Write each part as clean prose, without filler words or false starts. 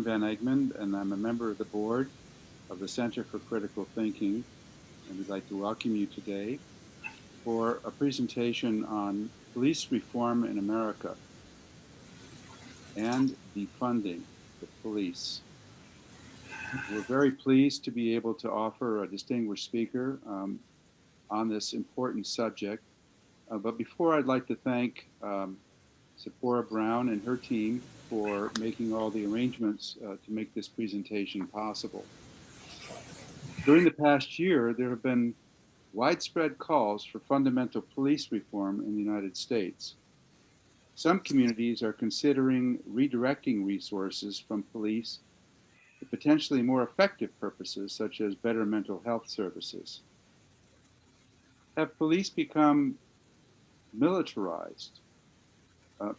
Van Egmond, and I'm a member of the board of the Center for Critical Thinking, and we'd like to welcome you today for a presentation on police reform in America and defunding the police. We're very pleased to be able to offer a distinguished speaker on this important subject. But before, I'd like to thank Sephora Brown and her team for making all the arrangements to make this presentation possible. During the past year, there have been widespread calls for fundamental police reform in the United States. Some communities are considering redirecting resources from police to potentially more effective purposes, such as better mental health services. Have police become militarized?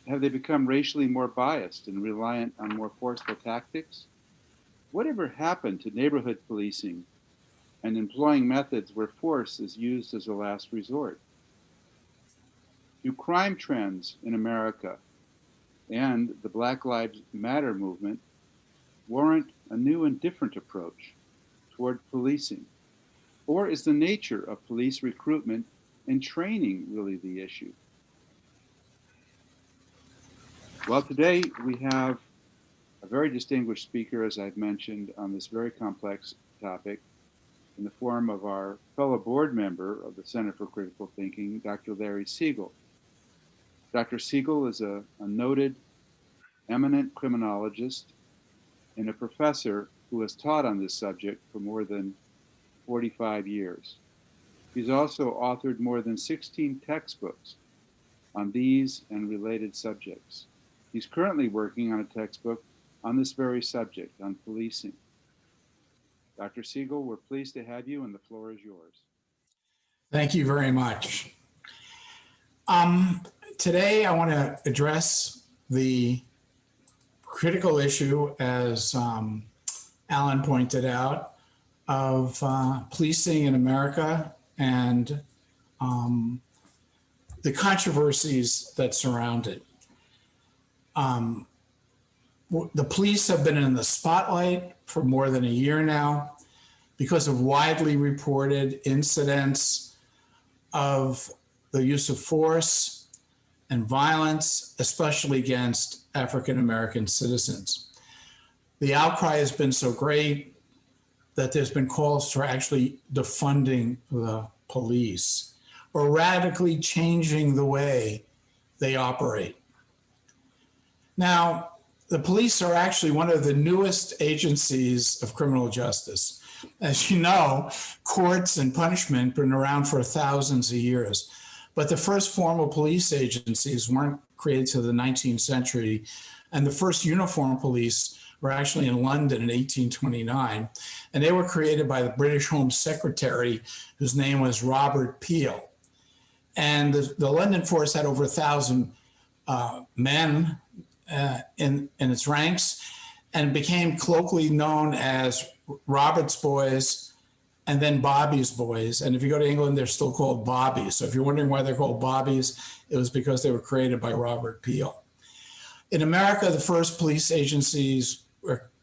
Have they become racially more biased and reliant on more forceful tactics? Whatever happened to neighborhood policing and employing methods where force is used as a last resort? Do crime trends in America and the Black Lives Matter movement warrant a new and different approach toward policing? Or is the nature of police recruitment and training really the issue? Well, today we have a very distinguished speaker, as I've mentioned, on this very complex topic in the form of our fellow board member of the Center for Critical Thinking, Dr. Larry Siegel. Dr. Siegel is a noted, eminent criminologist and a professor who has taught on this subject for more than 45 years. He's also authored more than 16 textbooks on these and related subjects. He's currently working on a textbook on this very subject, on policing. Dr. Siegel, we're pleased to have you, and the floor is yours. Thank you very much. Today, I want to address the critical issue, as Alan pointed out, of policing in America and the controversies that surround it. The police have been in the spotlight for more than a year now because of widely reported incidents of the use of force and violence, especially against African-American citizens. The outcry has been so great that there's been calls for actually defunding the police or radically changing the way they operate. Now, the police are actually one of the newest agencies of criminal justice. As you know, courts and punishment have been around for thousands of years, but the first formal police agencies weren't created till the 19th century, and the first uniform police were actually in London in 1829, and they were created by the British Home Secretary, whose name was Robert Peel. And the London force had over 1,000 men in its ranks, and became colloquially known as Robert's Boys and then Bobby's Boys. And if you go to England, they're still called Bobbies. So if you're wondering why they're called Bobbies, it was because they were created by Robert Peel. In America, the first police agencies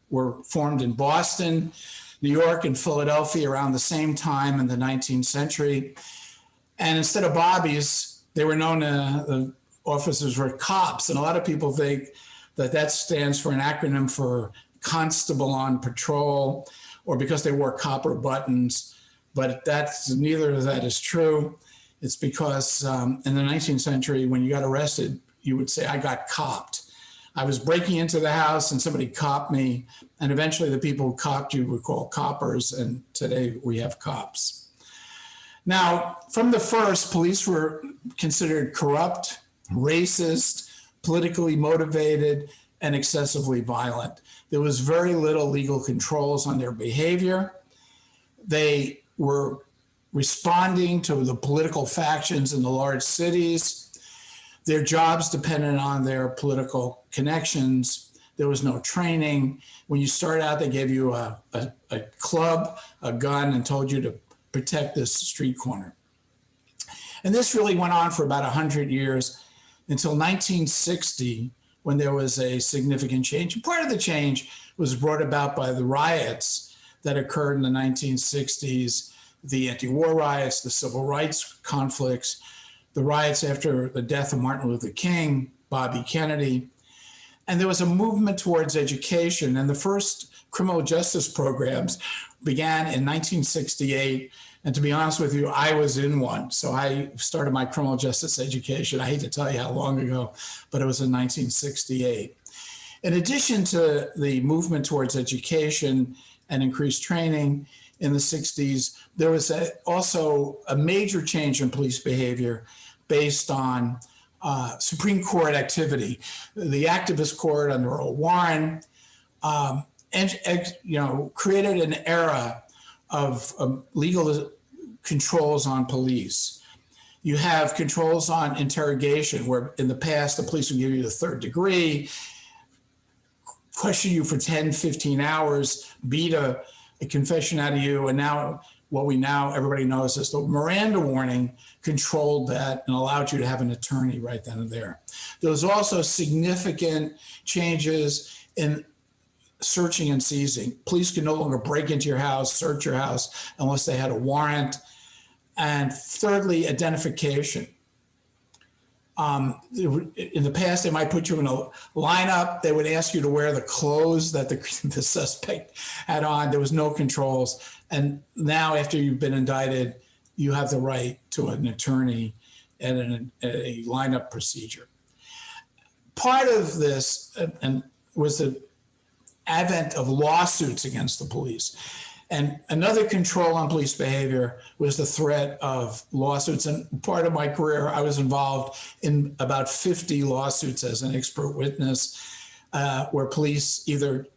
were formed in Boston, New York, and Philadelphia around the same time in the 19th century. And instead of Bobbies, they were known, the officers were cops. And a lot of people think that that stands for an acronym for constable on patrol, or because they wore copper buttons, but neither of that is true. It's because in the 19th century, when you got arrested, you would say, I got copped. I was breaking into the house and somebody copped me, and eventually the people who copped you were called coppers, and today we have cops. Now, from the first, police were considered corrupt, racist, politically motivated, and excessively violent. There was very little legal controls on their behavior. They were responding to the political factions in the large cities. Their jobs depended on their political connections. There was no training. When you start out, they gave you a club, a gun, and told you to protect this street corner. And this really went on for about 100 years until 1960, when there was a significant change. And part of the change was brought about by the riots that occurred in the 1960s, the anti-war riots, the civil rights conflicts, the riots after the death of Martin Luther King, Bobby Kennedy. And there was a movement towards education, and the first criminal justice programs began in 1968. And to be honest with you, I was in one. So I started my criminal justice education. I hate to tell you how long ago, but it was in 1968. In addition to the movement towards education and increased training in the 60s, there was also a major change in police behavior based on Supreme Court activity. The activist court under Earl Warren created an era of legal controls on police. You have controls on interrogation, where in the past, the police would give you the third degree, question you for 10, 15 hours, beat a confession out of you. And now what everybody knows is the Miranda warning controlled that and allowed you to have an attorney right then and there. There was also significant changes in searching and seizing. Police could no longer break into your house, search your house unless they had a warrant. And thirdly, identification. In the past, they might put you in a lineup. They would ask you to wear the clothes that the suspect had on. There was no controls. And now, after you've been indicted, you have the right to an attorney and a lineup procedure. Part of this was the advent of lawsuits against the police. And another control on police behavior was the threat of lawsuits. And part of my career, I was involved in about 50 lawsuits as an expert witness, where police either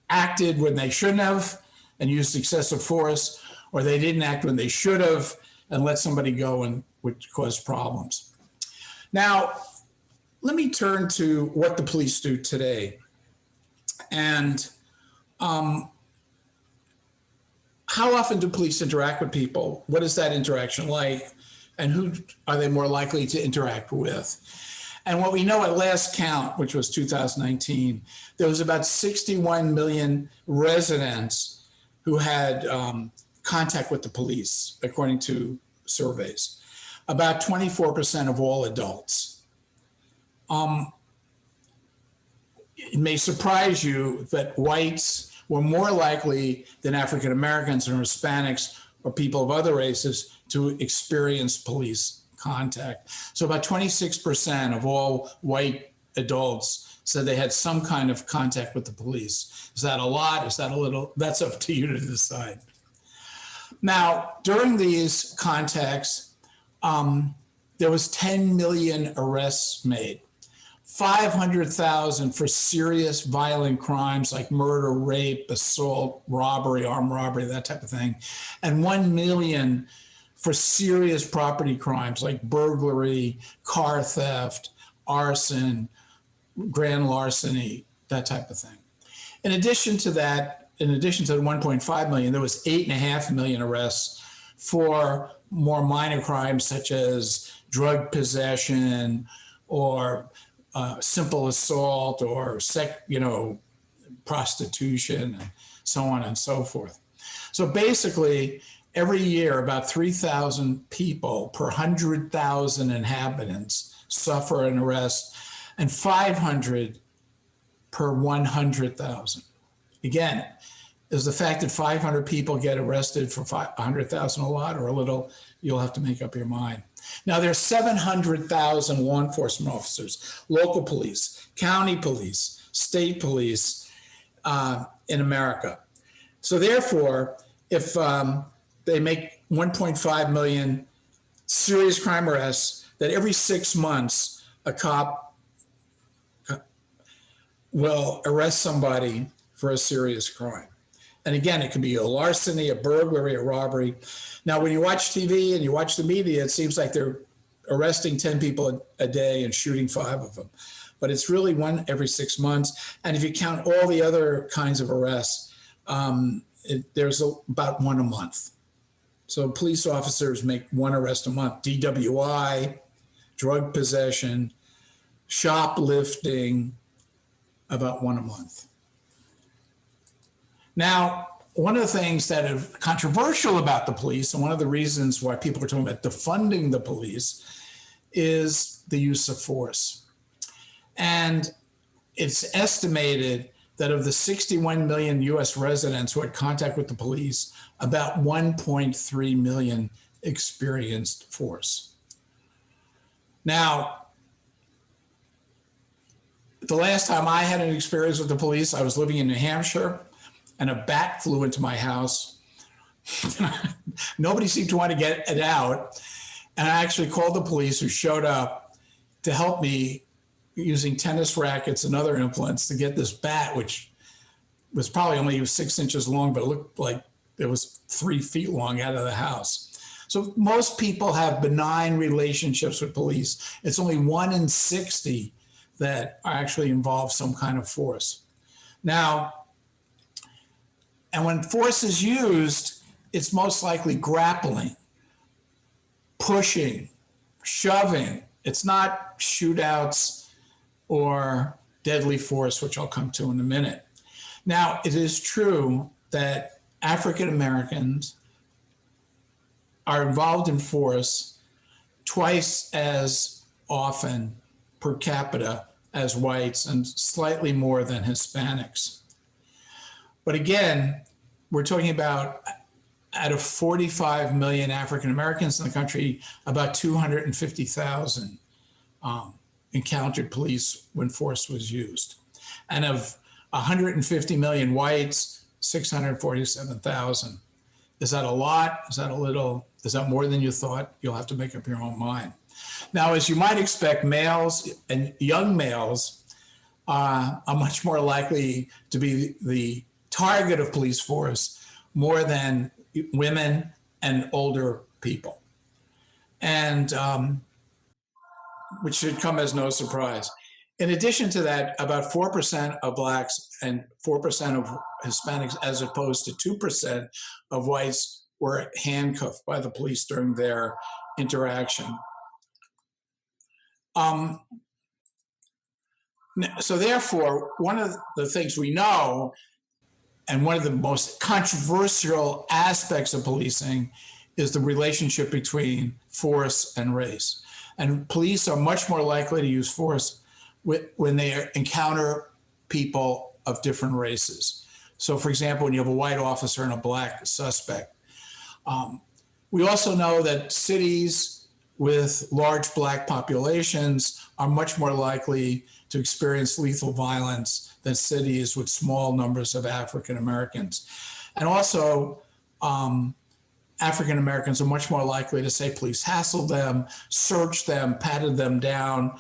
acted when they shouldn't have and used excessive force, or they didn't act when they should have and let somebody go, and which caused problems. Now, let me turn to what the police do today. And how often do police interact with people? What is that interaction like? And who are they more likely to interact with? And what we know at last count, which was 2019, there was about 61 million residents who had contact with the police, according to surveys. About 24% of all adults. It may surprise you that whites were more likely than African Americans and Hispanics or people of other races to experience police contact. So about 26% of all white adults said they had some kind of contact with the police. Is that a lot? Is that a little? That's up to you to decide. Now, during these contacts, there was 10 million arrests made. 500,000 for serious violent crimes like murder, rape, assault, robbery, armed robbery, that type of thing. And 1 million for serious property crimes like burglary, car theft, arson, grand larceny, that type of thing. In addition to that, in addition to the 1.5 million, there was 8.5 million arrests for more minor crimes such as drug possession or simple assault or prostitution and so on and so forth. So basically, every year, about 3,000 people per 100,000 inhabitants suffer an arrest, and 500 per 100,000. Again, is the fact that 500 people get arrested for 100,000 a lot or a little? You'll have to make up your mind. Now, there's 700,000 law enforcement officers, local police, county police, state police in America. So therefore, if they make 1.5 million serious crime arrests, that every 6 months, a cop will arrest somebody for a serious crime. And again, it could be a larceny, a burglary, a robbery. Now, when you watch TV and you watch the media, it seems like they're arresting 10 people a day and shooting 5 of them. But it's really 1 every 6 months. And if you count all the other kinds of arrests, there's about 1 a month. So police officers make 1 arrest a month. DWI, drug possession, shoplifting, about 1 a month. Now, one of the things that is controversial about the police, and one of the reasons why people are talking about defunding the police, is the use of force. And it's estimated that of the 61 million US residents who had contact with the police, about 1.3 million experienced force. Now, the last time I had an experience with the police, I was living in New Hampshire and a bat flew into my house. Nobody seemed to want to get it out. And I actually called the police, who showed up to help me using tennis rackets and other implements to get this bat, which was probably only 6 inches long, but it looked like it was 3 feet long, out of the house. So most people have benign relationships with police. It's only 1 in 60 that are actually involve some kind of force. Now, and when force is used, it's most likely grappling, pushing, shoving. It's not shootouts or deadly force, which I'll come to in a minute. Now, it is true that African Americans are involved in force twice as often per capita as whites and slightly more than Hispanics. But again, we're talking about, out of 45 million African Americans in the country, about 250,000 encountered police when force was used. And of 150 million whites, 647,000. Is that a lot? Is that a little? Is that more than you thought? You'll have to make up your own mind. Now, as you might expect, males and young males are much more likely to be the target of police force more than women and older people. And which should come as no surprise. In addition to that, about 4% of Blacks and 4% of Hispanics, as opposed to 2% of whites, were handcuffed by the police during their interaction. So therefore, one of the things we know, and one of the most controversial aspects of policing, is the relationship between force and race. And police are much more likely to use force when they encounter people of different races. So for example, when you have a white officer and a black suspect. We also know that cities with large black populations are much more likely to experience lethal violence than cities with small numbers of African Americans. And also, African Americans are much more likely to say police hassled them, searched them, patted them down,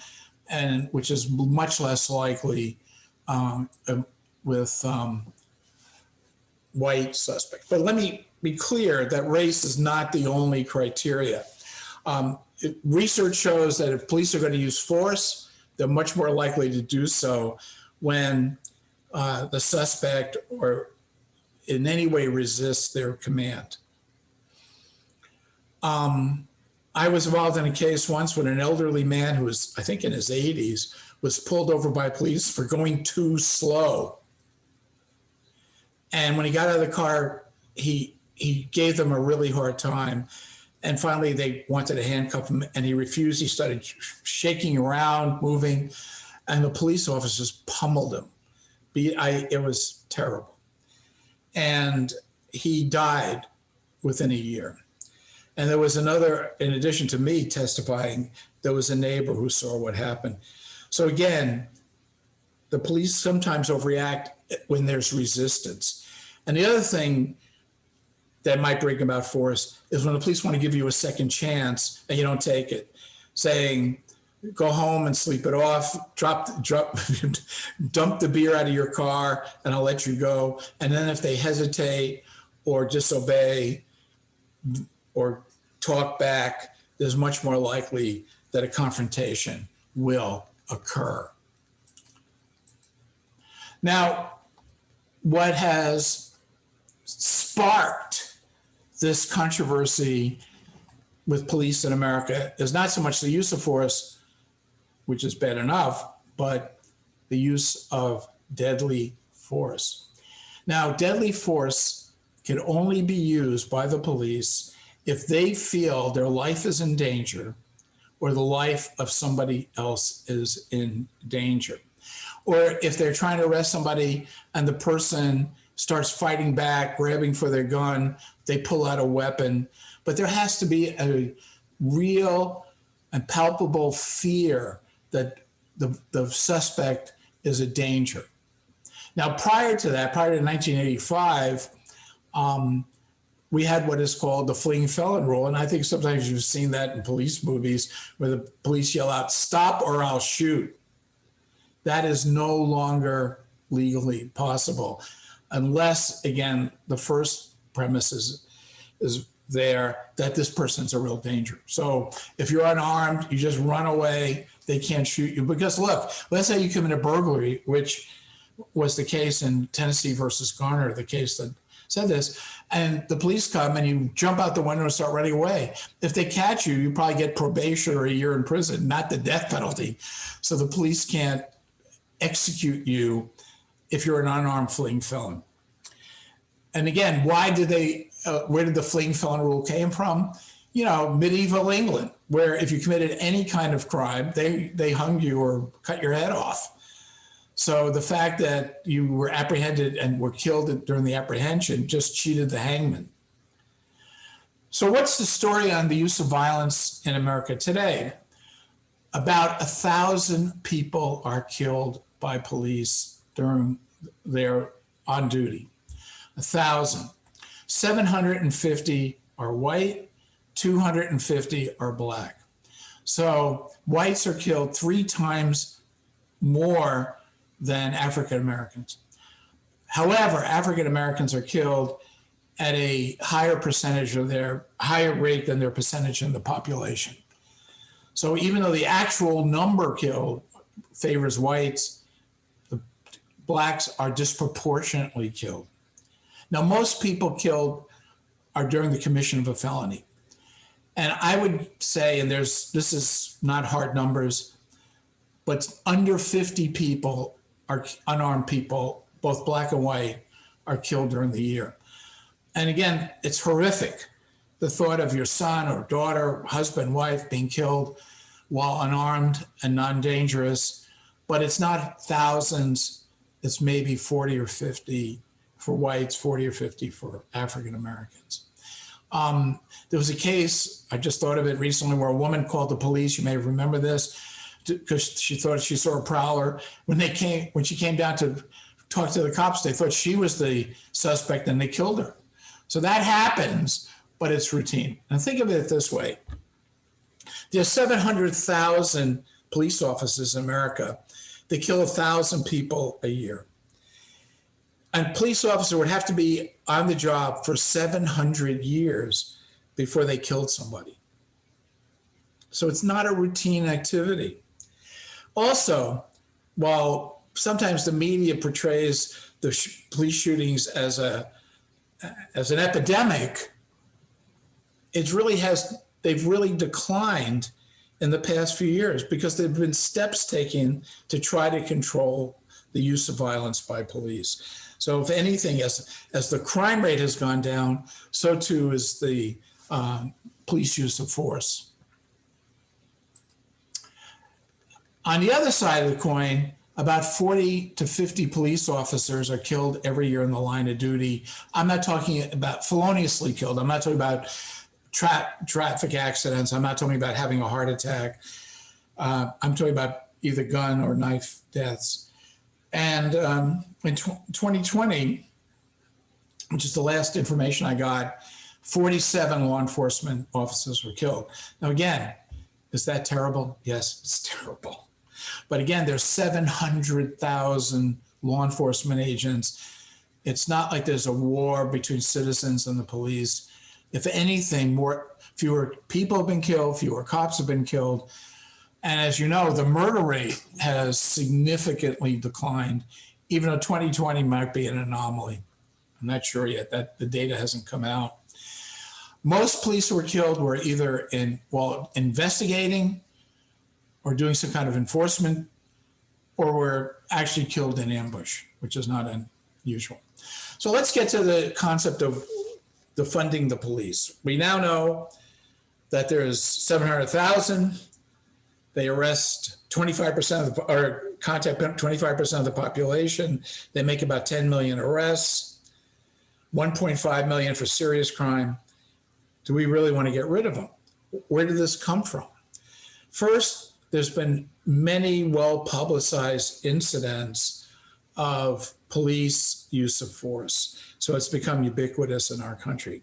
and which is much less likely with white suspects. But let me be clear that race is not the only criteria. Research shows that if police are going to use force, they're much more likely to do so when the suspect or in any way resists their command. I was involved in a case once when an elderly man who was, I think, in his 80s, was pulled over by police for going too slow. And when he got out of the car, he gave them a really hard time. And finally, they wanted to handcuff him, and he refused. He started shaking around, moving, and the police officers pummeled him. It was terrible. And he died within a year. And there was another, in addition to me testifying, there was a neighbor who saw what happened. So again, the police sometimes overreact when there's resistance. And the other thing that might bring about force is when the police want to give you a second chance and you don't take it, saying, go home and sleep it off, dump the beer out of your car and I'll let you go. And then if they hesitate or disobey or talk back, there's much more likely that a confrontation will occur. Now, what has sparked this controversy with police in America is not so much the use of force, which is bad enough, but the use of deadly force. Now, deadly force can only be used by the police if they feel their life is in danger or the life of somebody else is in danger. Or if they're trying to arrest somebody and the person starts fighting back, grabbing for their gun, they pull out a weapon. But there has to be a real and palpable fear that the suspect is a danger. Now, prior to that, prior to 1985, we had what is called the fleeing felon rule. And I think sometimes you've seen that in police movies where the police yell out, "Stop or I'll shoot." That is no longer legally possible unless, again, the first premise is there that this person's a real danger. So if you're unarmed, you just run away, they can't shoot you. Because look, let's say you commit a burglary, which was the case in Tennessee versus Garner, the case that said this, and the police come and you jump out the window and start running away. If they catch you, you probably get probation or a year in prison, not the death penalty. So the police can't execute you if you're an unarmed fleeing felon. And again, where did the fleeing felon rule came from? You know, medieval England, where if you committed any kind of crime, they hung you or cut your head off. So the fact that you were apprehended and were killed during the apprehension just cheated the hangman. So what's the story on the use of violence in America today? About 1,000 people are killed by police during their on duty. 1,000. 750 are white, 250 are black. So whites are killed 3 times more than African Americans. However, African Americans are killed at a higher rate than their percentage in the population. So even though the actual number killed favors whites, the blacks are disproportionately killed. Now, most people killed are during the commission of a felony. And I would say, and this is not hard numbers, but under 50 people are unarmed people, both black and white, are killed during the year. And again, it's horrific. The thought of your son or daughter, husband, wife being killed while unarmed and non-dangerous, but it's not thousands, it's maybe 40 or 50 for whites, 40 or 50 for African Americans. There was a case, I just thought of it recently, where a woman called the police, you may remember this, because she thought she saw a prowler. When she came down to talk to the cops, they thought she was the suspect and they killed her. So that happens, but it's routine. And think of it this way. There's 700,000 police officers in America. They kill 1,000 people a year. A police officer would have to be on the job for 700 years before they killed somebody. So it's not a routine activity. Also, while sometimes the media portrays the police shootings as an epidemic, they've really declined in the past few years because there have been steps taken to try to control the use of violence by police. So if anything, as the crime rate has gone down, so too is the police use of force. On the other side of the coin, about 40 to 50 police officers are killed every year in the line of duty. I'm not talking about feloniously killed. I'm not talking about traffic accidents. I'm not talking about having a heart attack. I'm talking about either gun or knife deaths. And in 2020, which is the last information I got, 47 law enforcement officers were killed. Now, again, is that terrible? Yes, it's terrible. But again, there's 700,000 law enforcement agents. It's not like there's a war between citizens and the police. If anything, fewer people have been killed, fewer cops have been killed. And as you know, the murder rate has significantly declined, even though 2020 might be an anomaly. I'm not sure yet, that the data hasn't come out. Most police who were killed were either investigating or doing some kind of enforcement, or were actually killed in ambush, which is not unusual. So let's get to the concept of defunding the police. We now know that there's 700,000. They arrest 25% of the, or contact 25% of the population. They make about 10 million arrests, 1.5 million for serious crime. Do we really want to get rid of them? Where did this come from? First, there's been many well-publicized incidents of police use of force. So it's become ubiquitous in our country.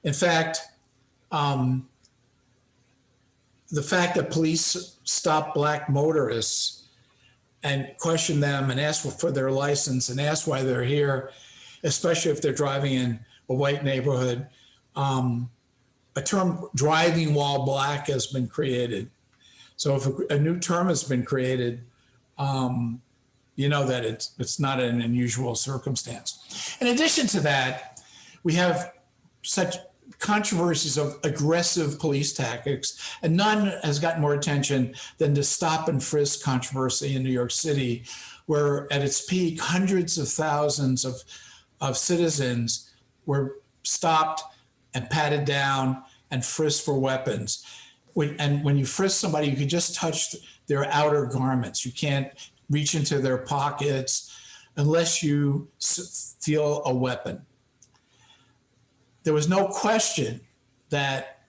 In fact, the fact that police stop black motorists and question them and ask for their license and ask why they're here, especially if they're driving in a white neighborhood, a term driving while black has been created. So if a new term has been created, you know that it's not an unusual circumstance. In addition to that, we have such controversies of aggressive police tactics, and none has gotten more attention than the stop and frisk controversy in New York City, where at its peak, hundreds of thousands of citizens were stopped and patted down and frisked for weapons. When you frisk somebody, you can just touch their outer garments. You can't reach into their pockets unless you feel a weapon. There was no question that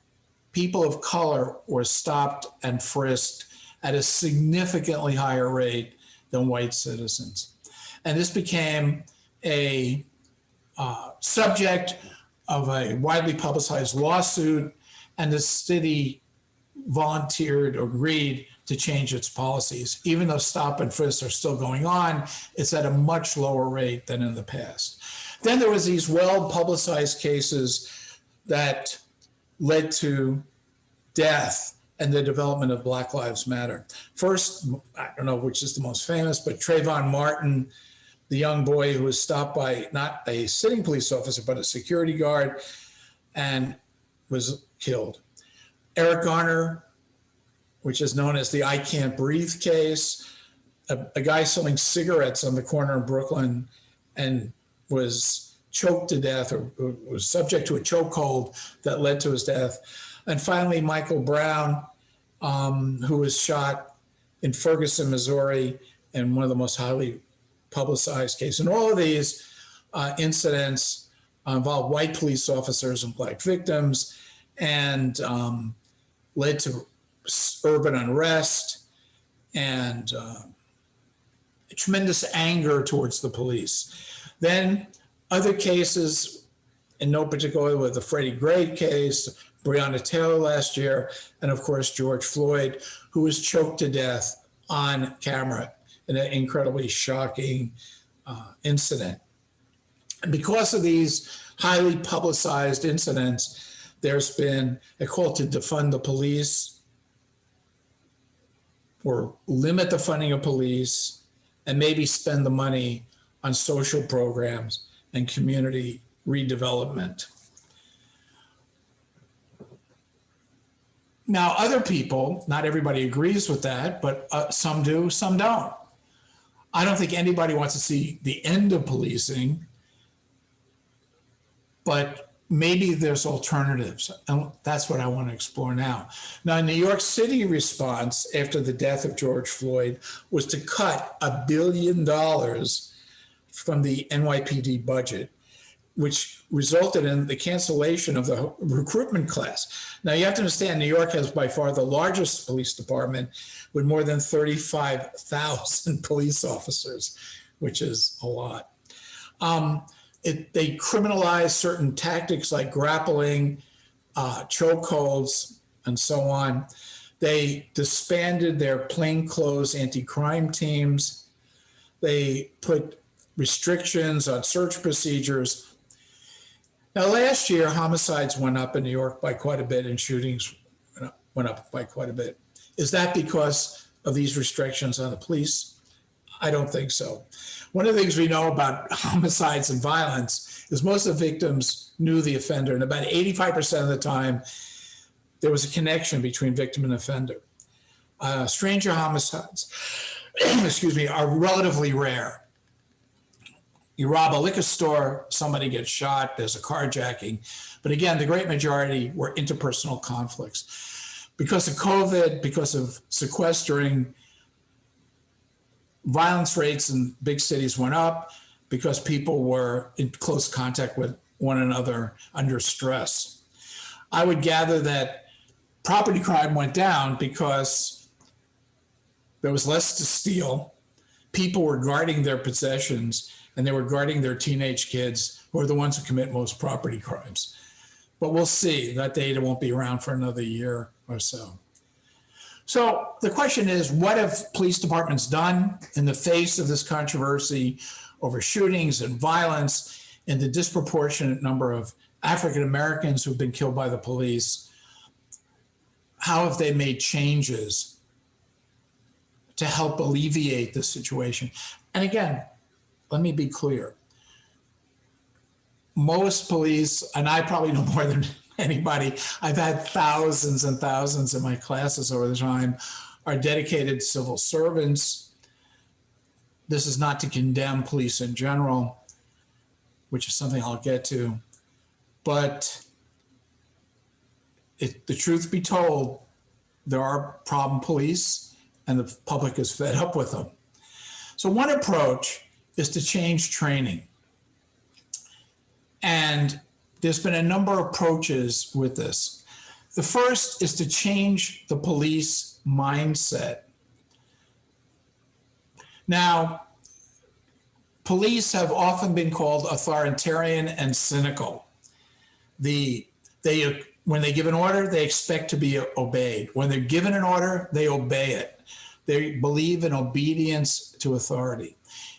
people of color were stopped and frisked at a significantly higher rate than white citizens. And this became a subject of a widely publicized lawsuit, and the city volunteered or agreed to change its policies. Even though stop and frisk are still going on, it's at a much lower rate than in the past. Then there was these well-publicized cases that led to death and the development of Black Lives Matter. First, I don't know which is the most famous, but Trayvon Martin, the young boy who was stopped by not a sitting police officer, but a security guard, and was killed. Eric Garner, which is known as the I Can't Breathe case, a guy selling cigarettes on the corner in Brooklyn and was choked to death, or was subject to a chokehold that led to his death. And finally, Michael Brown, who was shot in Ferguson, Missouri, in one of the most highly publicized cases. And all of these incidents involved white police officers and black victims, and led to urban unrest and tremendous anger towards the police. Then other cases, in no particular order, the Freddie Gray case, Breonna Taylor last year, and of course, George Floyd, who was choked to death on camera in an incredibly shocking incident. And because of these highly publicized incidents, there's been a call to defund the police or limit the funding of police and maybe spend the money on social programs and community redevelopment. Now, other people, not everybody agrees with that, but some do, some don't. I don't think anybody wants to see the end of policing, but maybe there's alternatives, and that's what I want to explore now. Now, New York City response after the death of George Floyd was to cut $1 billion from the NYPD budget, which resulted in the cancellation of the recruitment class. Now, you have to understand, New York has by far the largest police department with more than 35,000 police officers, which is a lot. They criminalized certain tactics like grappling, chokeholds, and so on. They disbanded their plainclothes anti-crime teams. They put restrictions on search procedures. Now, last year, homicides went up in New York by quite a bit and shootings went up by quite a bit. Is that because of these restrictions on the police? I don't think so. One of the things we know about homicides and violence is most of the victims knew the offender, and about 85% of the time, there was a connection between victim and offender. Stranger homicides, excuse me, are relatively rare. You rob a liquor store, somebody gets shot, there's a carjacking. But again, the great majority were interpersonal conflicts. Because of COVID, because of sequestering, violence rates in big cities went up because people were in close contact with one another under stress. I would gather that property crime went down because there was less to steal. People were guarding their possessions, and they were guarding their teenage kids, who are the ones who commit most property crimes. But we'll see. That data won't be around for another year or so. So the question is, what have police departments done in the face of this controversy over shootings and violence and the disproportionate number of African Americans who've been killed by the police? How have they made changes to help alleviate the situation? And again, let me be clear. Most police, and I probably know more than anybody, I've had thousands and thousands in my classes over the time, are dedicated civil servants. This is not to condemn police in general, which is something I'll get to. But the truth be told, there are problem police, and the public is fed up with them. So one approach is to change training. And there's been a number of approaches with this. The first is to change the police mindset. Now, police have often been called authoritarian and cynical. When they give an order, they expect to be obeyed. When they're given an order, they obey it. They believe in obedience to authority.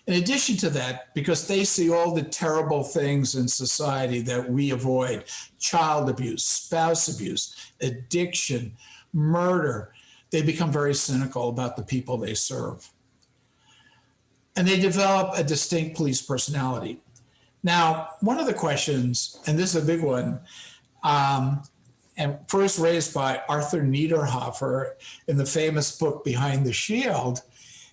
In addition to that, because they see all the terrible things in society that we avoid, child abuse, spouse abuse, addiction, murder, they become very cynical about the people they serve. And they develop a distinct police personality. Now, one of the questions, and this is a big one, and first raised by Arthur Niederhofer in the famous book Behind the Shield,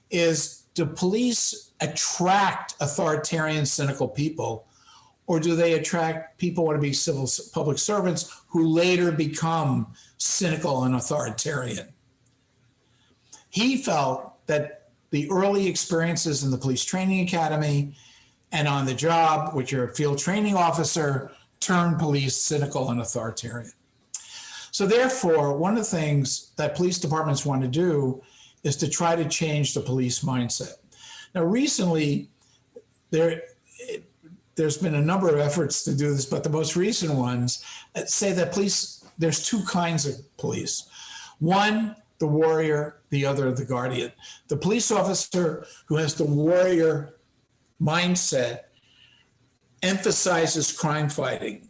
is, do police attract authoritarian, cynical people, or do they attract people who want to be civil public servants who later become cynical and authoritarian? He felt that the early experiences in the police training academy and on the job, which you're a field training officer, turn police cynical and authoritarian. So therefore, one of the things that police departments want to do is to try to change the police mindset. Now, recently, there's been a number of efforts to do this, but the most recent ones say that there's two kinds of police. One, the warrior, the other, the guardian. The police officer who has the warrior mindset emphasizes crime fighting.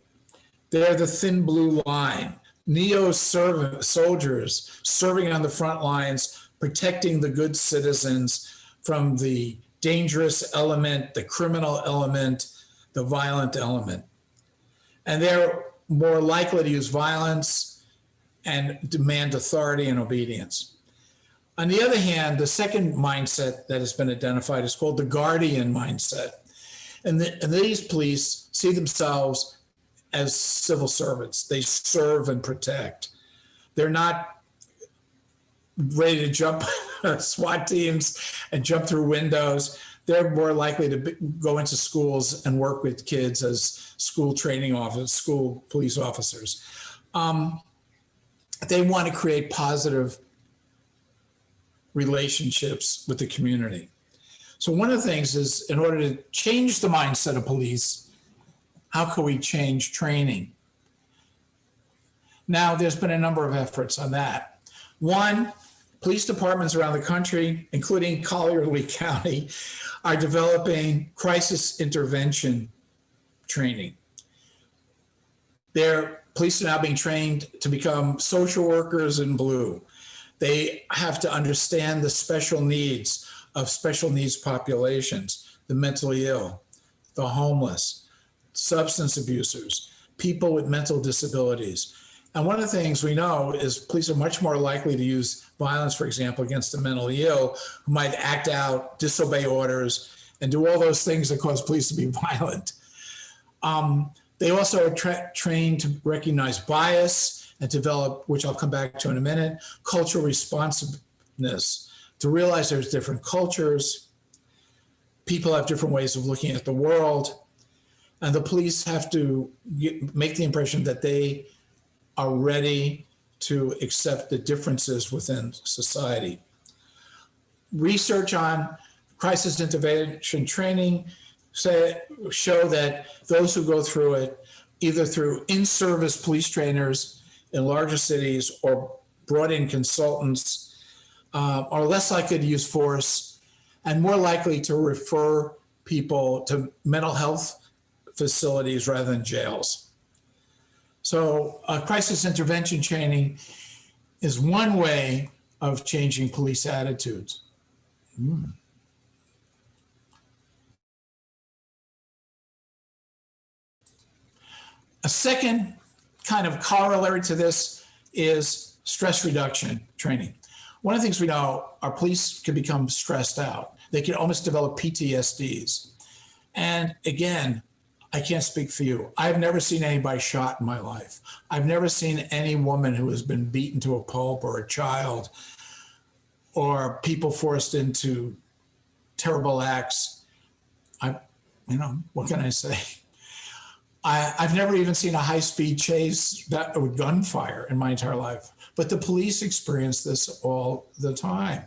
They're the thin blue line. Neo-soldiers serving on the front lines, protecting the good citizens from the dangerous element, the criminal element, the violent element. And they're more likely to use violence and demand authority and obedience. On the other hand, the second mindset that has been identified is called the guardian mindset. And these police see themselves as civil servants. They serve and protect. They're not ready to jump SWAT teams and jump through windows. They're more likely to go into schools and work with kids as school training officers, school police officers. They want to create positive relationships with the community. So one of the things is, in order to change the mindset of police, how can we change training? Now, there's been a number of efforts on that. One, police departments around the country, including Collier County, are developing crisis intervention training. Their police are now being trained to become social workers in blue. They have to understand the special needs of special needs populations, the mentally ill, the homeless, substance abusers, people with mental disabilities. And one of the things we know is police are much more likely to use violence, for example, against the mentally ill, who might act out, disobey orders, and do all those things that cause police to be violent. They also are trained to recognize bias and develop, which I'll come back to in a minute, cultural responsiveness, to realize there's different cultures, people have different ways of looking at the world, and the police have to make the impression that they are ready to accept the differences within society. Research on crisis intervention training show that those who go through it, either through in-service police trainers in larger cities or brought in consultants, are less likely to use force and more likely to refer people to mental health facilities rather than jails. So crisis intervention training is one way of changing police attitudes. A second kind of corollary to this is stress reduction training. One of the things we know, our police can become stressed out. They can almost develop PTSDs. And again, I can't speak for you. I've never seen anybody shot in my life. I've never seen any woman who has been beaten to a pulp, or a child, or people forced into terrible acts. What can I say? I've never even seen a high-speed chase with gunfire in my entire life. But the police experience this all the time.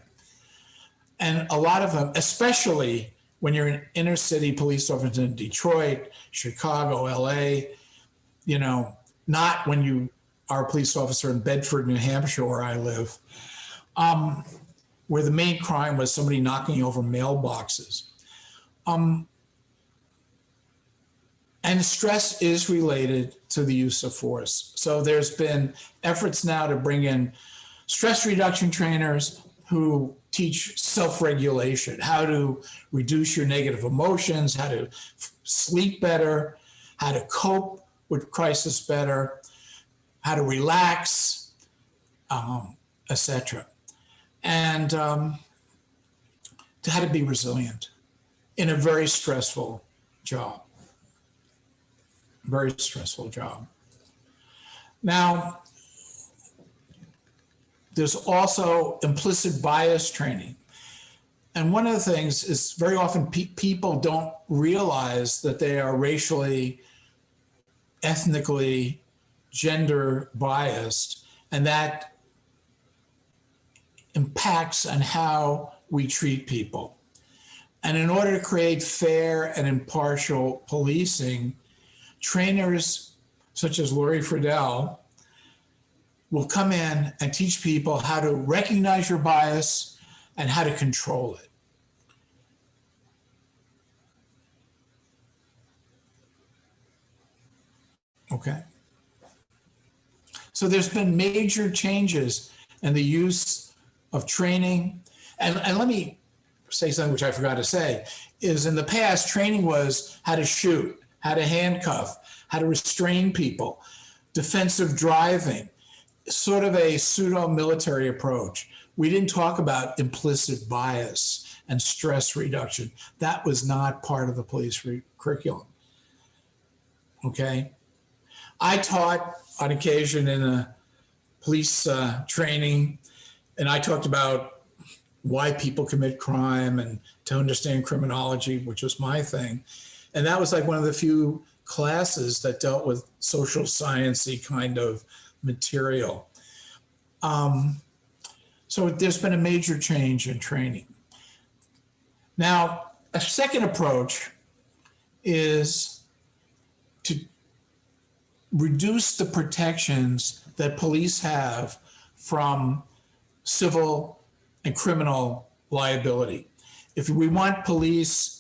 And a lot of them, especially when you're an inner city police officer in Detroit, Chicago, LA, not when you are a police officer in Bedford, New Hampshire, where I live, where the main crime was somebody knocking over mailboxes. And stress is related to the use of force. So there's been efforts now to bring in stress reduction trainers who teach self-regulation, how to reduce your negative emotions, how to sleep better, how to cope with crisis better, how to relax, etc. And how to be resilient in a very stressful job. Very stressful job. Now, there's also implicit bias training. And one of the things is very often people don't realize that they are racially, ethnically, gender biased, and that impacts on how we treat people. And in order to create fair and impartial policing, trainers such as Lori Friedel will come in and teach people how to recognize your bias and how to control it. Okay. So there's been major changes in the use of training. And let me say something which I forgot to say, is in the past, training was how to shoot, how to handcuff, how to restrain people, defensive driving, sort of a pseudo-military approach. We didn't talk about implicit bias and stress reduction. That was not part of the police curriculum, okay? I taught on occasion in a police training, and I talked about why people commit crime and to understand criminology, which was my thing. And that was like one of the few classes that dealt with social science-y kind of material. So there's been a major change in training. Now, a second approach is to reduce the protections that police have from civil and criminal liability. If we want police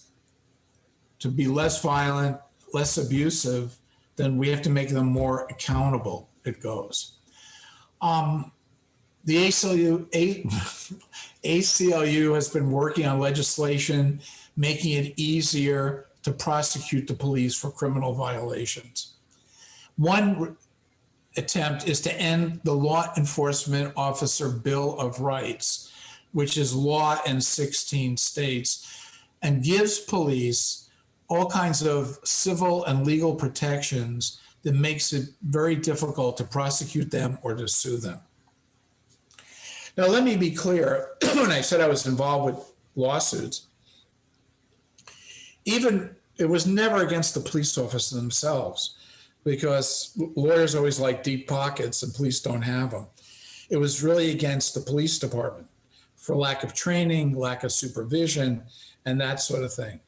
to be less violent, less abusive, then we have to make them more accountable, it goes. The ACLU has been working on legislation making it easier to prosecute the police for criminal violations. One attempt is to end the Law Enforcement Officer Bill of Rights, which is law in 16 states. and gives police all kinds of civil and legal protections that makes it very difficult to prosecute them or to sue them. Now, let me be clear. When I said I was involved with lawsuits, even it was never against the police officers themselves, because lawyers always like deep pockets and police don't have them. It was really against the police department for lack of training, lack of supervision, and that sort of thing.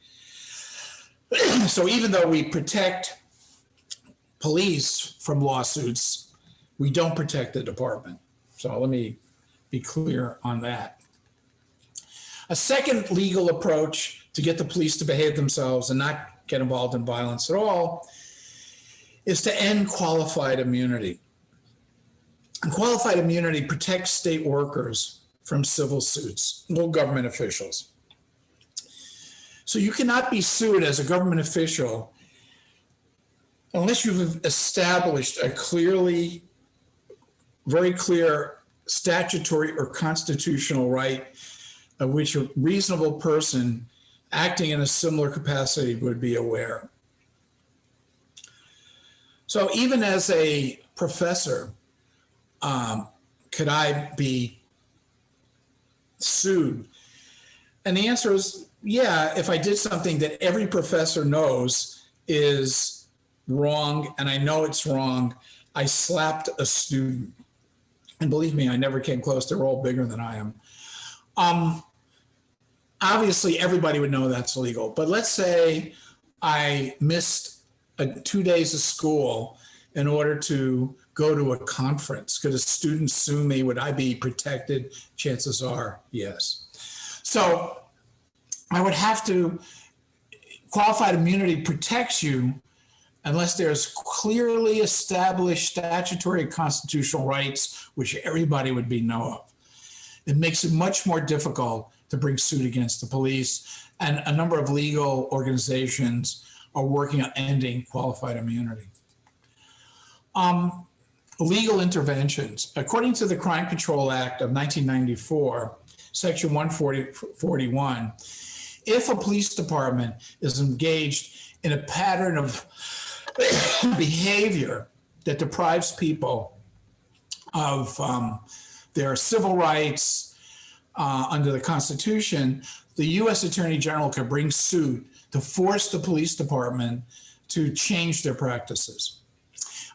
So even though we protect police from lawsuits, we don't protect the department. So let me be clear on that. A second legal approach to get the police to behave themselves and not get involved in violence at all is to end qualified immunity. And qualified immunity protects state workers from civil suits, no government officials. So you cannot be sued as a government official unless you've established a very clear statutory or constitutional right of which a reasonable person acting in a similar capacity would be aware. So even as a professor, could I be sued? And the answer is, yeah, if I did something that every professor knows is wrong, and I know it's wrong. I slapped a student. And believe me, I never came close. They're all bigger than I am. Obviously, everybody would know that's illegal. But let's say I missed 2 days of school in order to go to a conference. Could a student sue me? Would I be protected? Chances are, yes. So I would have to, qualified immunity protects you unless there's clearly established statutory and constitutional rights, which everybody would know of. It makes it much more difficult to bring suit against the police, and a number of legal organizations are working on ending qualified immunity. Legal interventions. According to the Crime Control Act of 1994, Section 141, if a police department is engaged in a pattern of behavior that deprives people of their civil rights under the Constitution, the U.S. Attorney General can bring suit to force the police department to change their practices.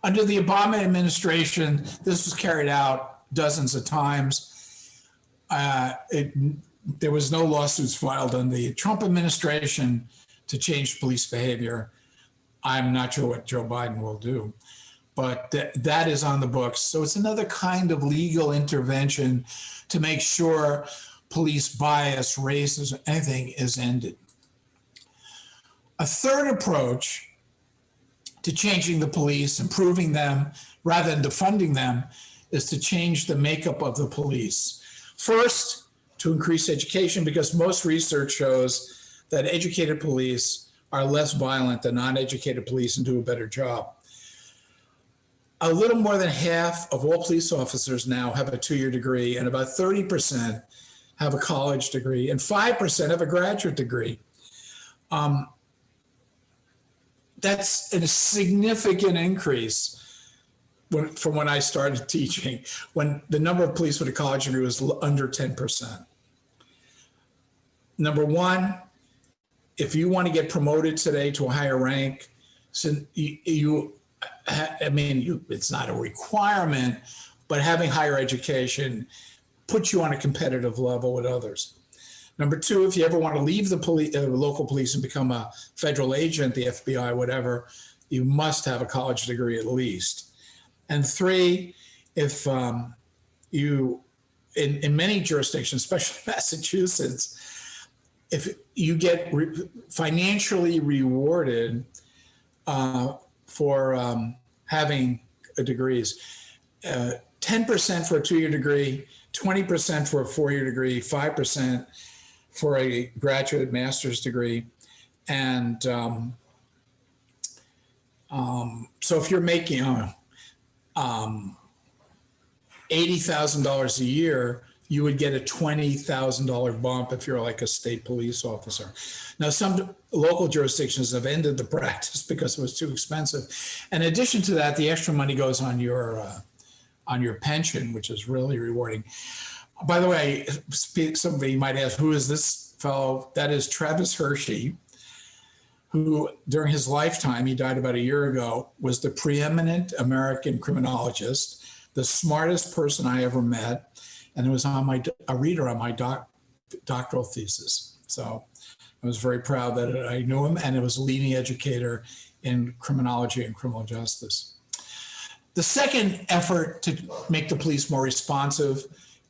Under the Obama administration, this was carried out dozens of times. There was no lawsuits filed on the Trump administration to change police behavior. I'm not sure what Joe Biden will do, but that is on the books. So it's another kind of legal intervention to make sure police bias, racism, anything is ended. A third approach to changing the police, improving them, rather than defunding them, is to change the makeup of the police. First, to increase education, because most research shows that educated police are less violent than non-educated police and do a better job. A little more than half of all police officers now have a 2-year degree, and about 30% have a college degree, and 5% have a graduate degree. That's a significant increase from when I started teaching, when the number of police with a college degree was under 10%. Number one, if you want to get promoted today to a higher rank, so it's not a requirement, but having higher education puts you on a competitive level with others. Number two, if you ever want to leave the local police and become a federal agent, the FBI, whatever, you must have a college degree at least. And three, if in many jurisdictions, especially Massachusetts, if you get financially rewarded for having degrees, 10% for a 2-year degree, 20% for a 4-year degree, 5% for a graduate master's degree. And so if you're making $80,000 a year, you would get a $20,000 bump if you're like a state police officer. Now, some local jurisdictions have ended the practice because it was too expensive. In addition to that, the extra money goes on your pension, which is really rewarding. By the way, somebody might ask, who is this fellow? That is Travis Hershey, who during his lifetime, he died about a year ago, was the preeminent American criminologist, the smartest person I ever met, and it was on a reader on my doctoral thesis. So I was very proud that I knew him, and it was a leading educator in criminology and criminal justice. The second effort to make the police more responsive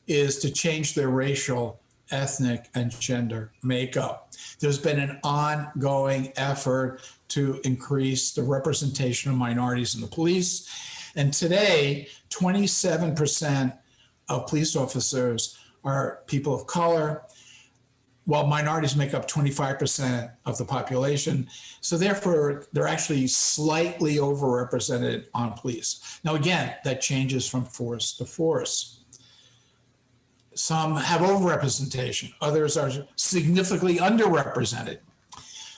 is to change their racial, ethnic, and gender makeup. There's been an ongoing effort to increase the representation of minorities in the police. And today, 27% of police officers are people of color, while minorities make up 25% of the population. So therefore, they're actually slightly overrepresented on police. Now, again, that changes from force to force. Some have overrepresentation, others are significantly underrepresented.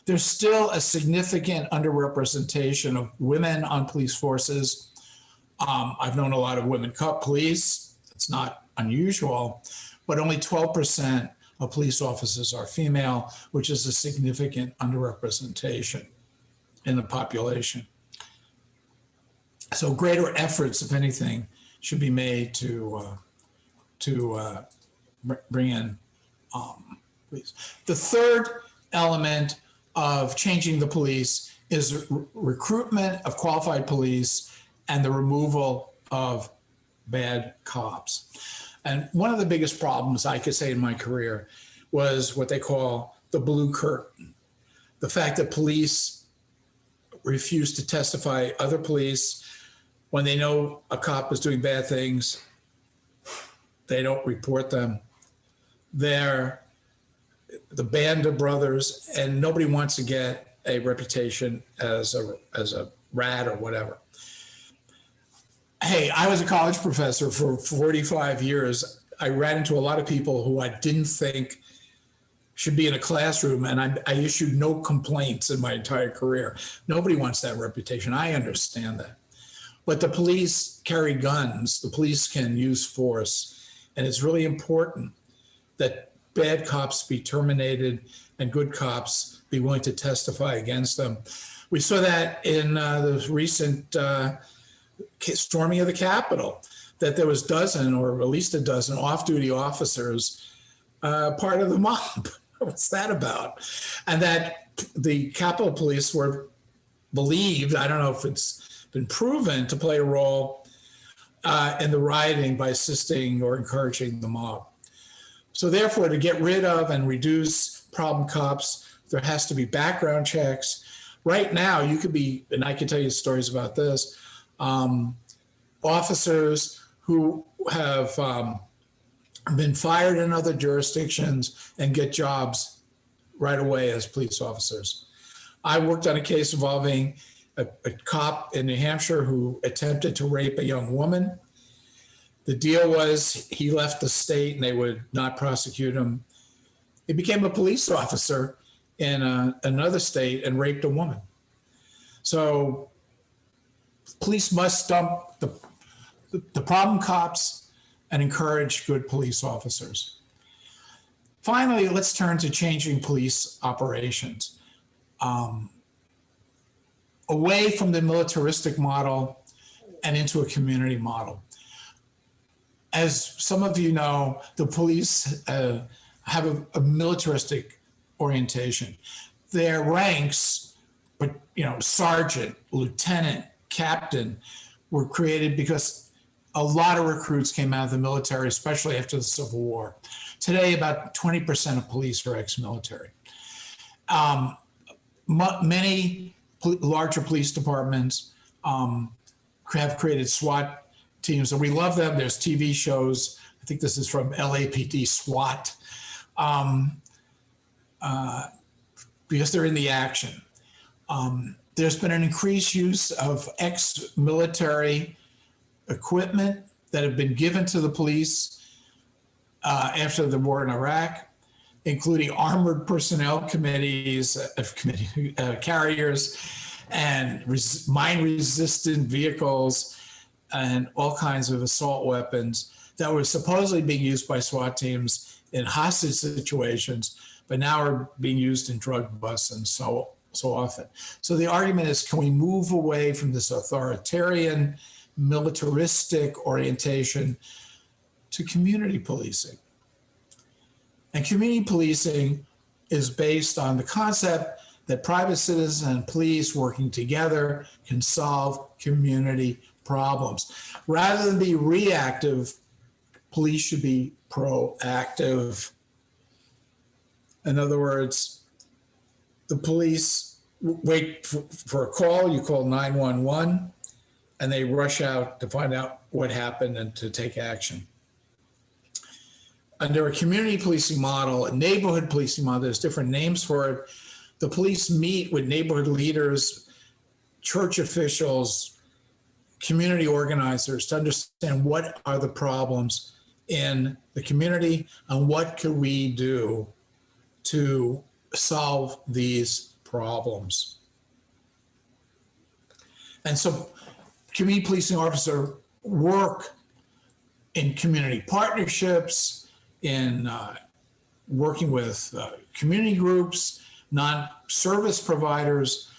There's still a significant underrepresentation of women on police forces. I've known a lot of women cop police. It's not unusual, but only 12% of police officers are female, which is a significant underrepresentation in the population. So greater efforts, if anything, should be made to bring in police. The third element of changing the police is recruitment of qualified police and the removal of bad cops. And one of the biggest problems I could say in my career was what they call the blue curtain. The fact that police refuse to testify other police when they know a cop is doing bad things. They don't report them. They're the band of brothers, and nobody wants to get a reputation as a rat or whatever. Hey, I was a college professor for 45 years. I ran into a lot of people who I didn't think should be in a classroom, and I issued no complaints in my entire career. Nobody wants that reputation. I understand that. But the police carry guns. The police can use force. And it's really important that bad cops be terminated and good cops be willing to testify against them. We saw that in the recent storming of the Capitol, that there was dozen or at least a dozen off-duty officers part of the mob. What's that about? And that the Capitol Police were believed, I don't know if it's been proven, to play a role in the rioting by assisting or encouraging the mob. So therefore, to get rid of and reduce problem cops, there has to be background checks. Right now, you could be, and I can tell you stories about this, officers who have been fired in other jurisdictions and get jobs right away as police officers. I worked on a case involving a cop in New Hampshire who attempted to rape a young woman. The deal was he left the state and they would not prosecute him. He became a police officer in another state and raped a woman. So police must dump the problem cops and encourage good police officers. Finally, let's turn to changing police operations. Away from the militaristic model and into a community model. As some of you know, the police have a militaristic orientation. Their ranks, but sergeant, lieutenant, captain, were created because a lot of recruits came out of the military, especially after the Civil War. Today, about 20% of police are ex-military. Many larger police departments have created SWAT teams, and we love them. There's TV shows. I think this is from LAPD SWAT, because they're in the action. There's been an increased use of ex-military equipment that have been given to the police after the war in Iraq, including armored personnel committees, carriers, and mine-resistant vehicles, and all kinds of assault weapons that were supposedly being used by SWAT teams in hostage situations, but now are being used in drug busts and so often. So the argument is, can we move away from this authoritarian, militaristic orientation to community policing? And community policing is based on the concept that private citizens and police working together can solve community problems. Rather than be reactive, police should be proactive. In other words, the police wait for a call, you call 911, and they rush out to find out what happened and to take action. Under a community policing model, a neighborhood policing model, there's different names for it. The police meet with neighborhood leaders, church officials, community organizers to understand what are the problems in the community and what can we do to solve these problems. And so community policing officers work in community partnerships, in working with community groups, non-service providers,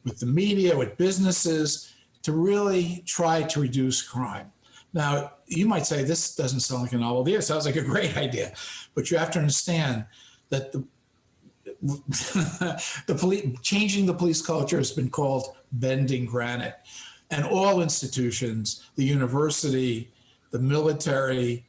with the media, with businesses, to really try to reduce crime. Now, you might say, this doesn't sound like a novel idea. It sounds like a great idea. But you have to understand that changing the police culture has been called bending granite. And all institutions, the university, the military,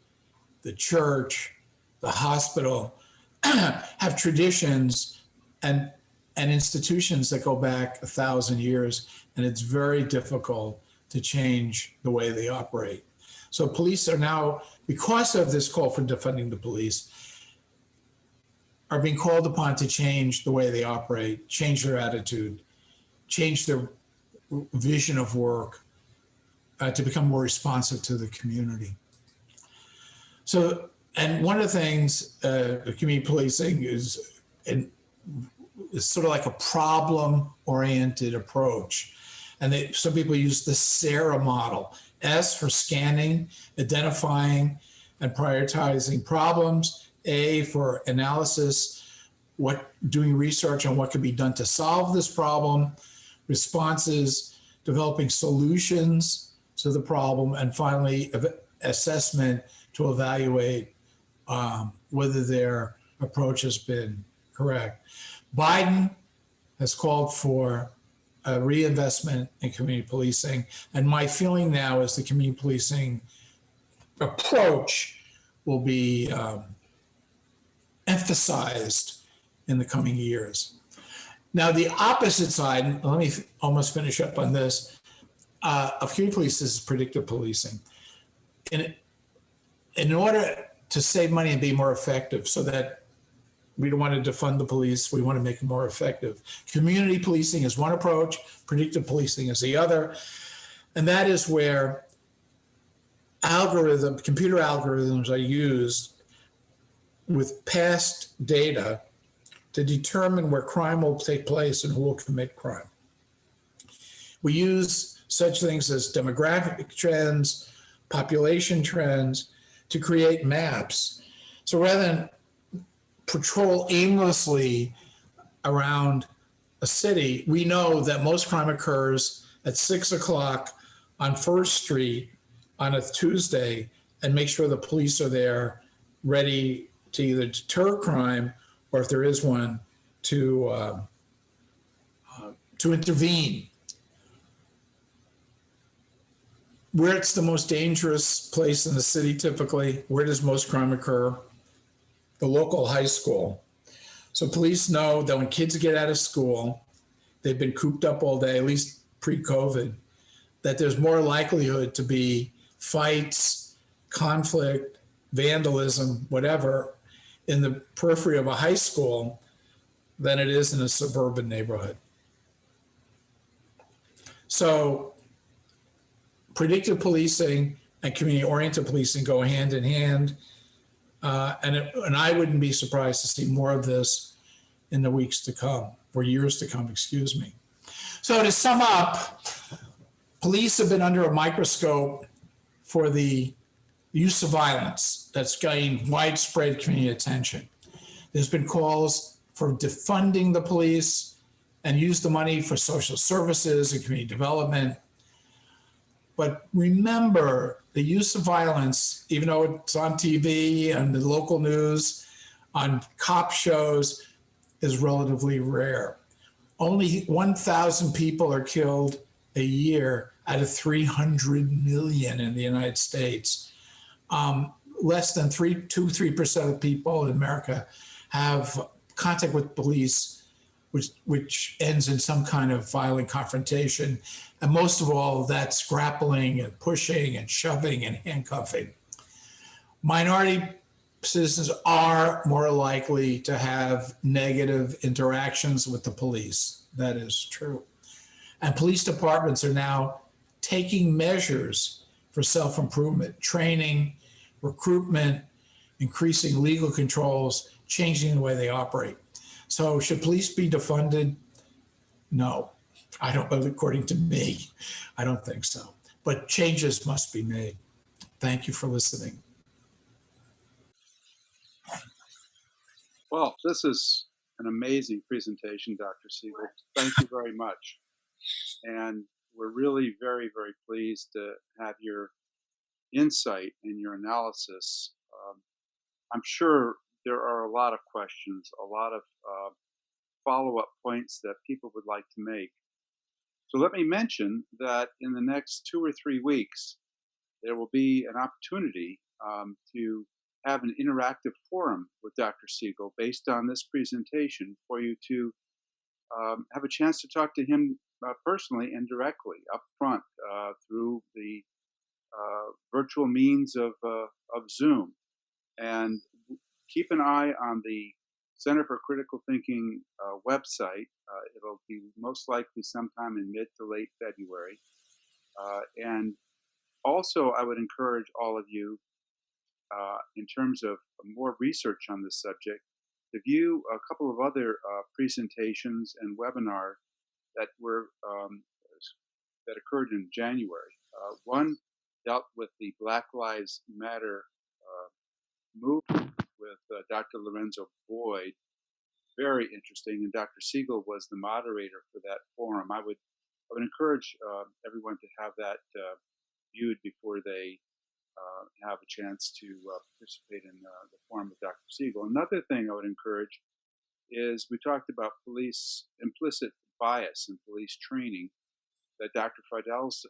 the church, the hospital, have traditions and institutions that go back 1,000 years, and it's very difficult to change the way they operate. So police are now, because of this call for defunding the police, are being called upon to change the way they operate, change their attitude, change their vision of work, to become more responsive to the community. So, and one of the things community policing is sort of like a problem-oriented approach. And some people use the SARA model. S for scanning, identifying, and prioritizing problems. A for analysis, doing research on what can be done to solve this problem. Responses, developing solutions to the problem. And finally, assessment to evaluate whether their approach has been correct. Biden has called for a reinvestment in community policing. And my feeling now is the community policing approach will be emphasized in the coming years. Now, the opposite side, let me almost finish up on this, of community policing is predictive policing. In order to save money and be more effective, so that we don't want to defund the police, we want to make it more effective. Community policing is one approach, predictive policing is the other. And that is where computer algorithms are used with past data to determine where crime will take place and who will commit crime. We use such things as demographic trends, population trends, to create maps. So rather than patrol aimlessly around a city, we know that most crime occurs at 6 o'clock on First Street on a Tuesday, and make sure the police are there ready to either deter crime or, if there is one, to intervene. Where it's the most dangerous place in the city, typically, where does most crime occur? The local high school. So police know that when kids get out of school, they've been cooped up all day, at least pre-COVID, that there's more likelihood to be fights, conflict, vandalism, whatever, in the periphery of a high school than it is in a suburban neighborhood. So predictive policing and community-oriented policing go hand in hand. And I wouldn't be surprised to see more of this in the weeks to come, or years to come, excuse me. So to sum up, police have been under a microscope for the use of violence that's gained widespread community attention. There's been calls for defunding the police and use the money for social services and community development. But remember, the use of violence, even though it's on TV and the local news, on cop shows, is relatively rare. Only 1,000 people are killed a year out of 300 million in the United States. Less than 3% of people in America have contact with police, which ends in some kind of violent confrontation. And most of all, that's grappling and pushing and shoving and handcuffing. Minority citizens are more likely to have negative interactions with the police. That is true. And police departments are now taking measures for self-improvement, training, recruitment, increasing legal controls, changing the way they operate. So should police be defunded? No, I don't, according to me, I don't think so. But changes must be made. Thank you for listening. Well, this is an amazing presentation, Dr. Siegel. Thank you very much. And we're really very, very pleased to have your insight and your analysis. I'm sure there are a lot of questions, a lot of follow-up points that people would like to make. So let me mention that in the next 2 or 3 weeks, there will be an opportunity to have an interactive forum with Dr. Siegel based on this presentation for you to have a chance to talk to him personally and directly up front through the virtual means of Zoom. And keep an eye on the Center for Critical Thinking website. It'll be most likely sometime in mid to late February. And also, I would encourage all of you, in terms of more research on this subject, to view a couple of other presentations and webinars that were that occurred in January. One dealt with the Black Lives Matter movement with Dr. Lorenzo Boyd. Very interesting, and Dr. Siegel was the moderator for that forum. I would encourage everyone to have that viewed before they have a chance to participate in the forum with Dr. Siegel. Another thing I would encourage is we talked about police implicit bias in police training. That Dr. Feidel's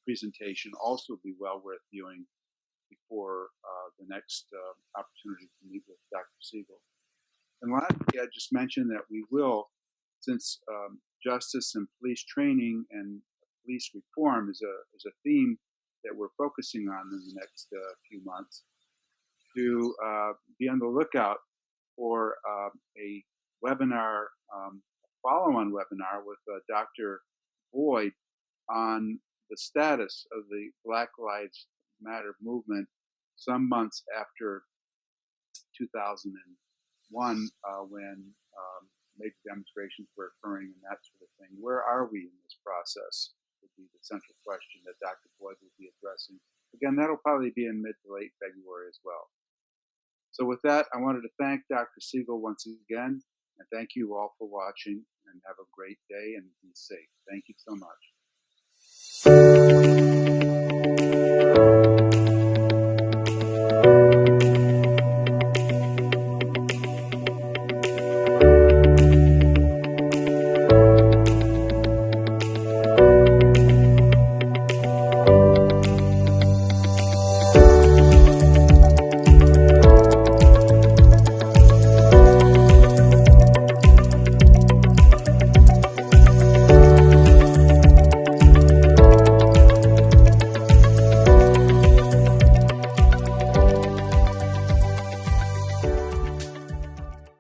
presentation also would be well worth viewing before the next opportunity to meet with Dr. Siegel. And lastly, I just mentioned that we will, since justice and police training and police reform is a theme that we're focusing on in the next few months, to be on the lookout for a webinar, follow-on webinar with Dr. Boyd on the status of the Black Lives Matter movement some months after 2001, when major demonstrations were occurring and that sort of thing. Where are we in this process would be the central question that Dr. Boyd will be addressing. Again, that'll probably be in mid to late February as well. So with that, I wanted to thank Dr. Siegel once again, and thank you all for watching, and have a great day and be safe. Thank you so much.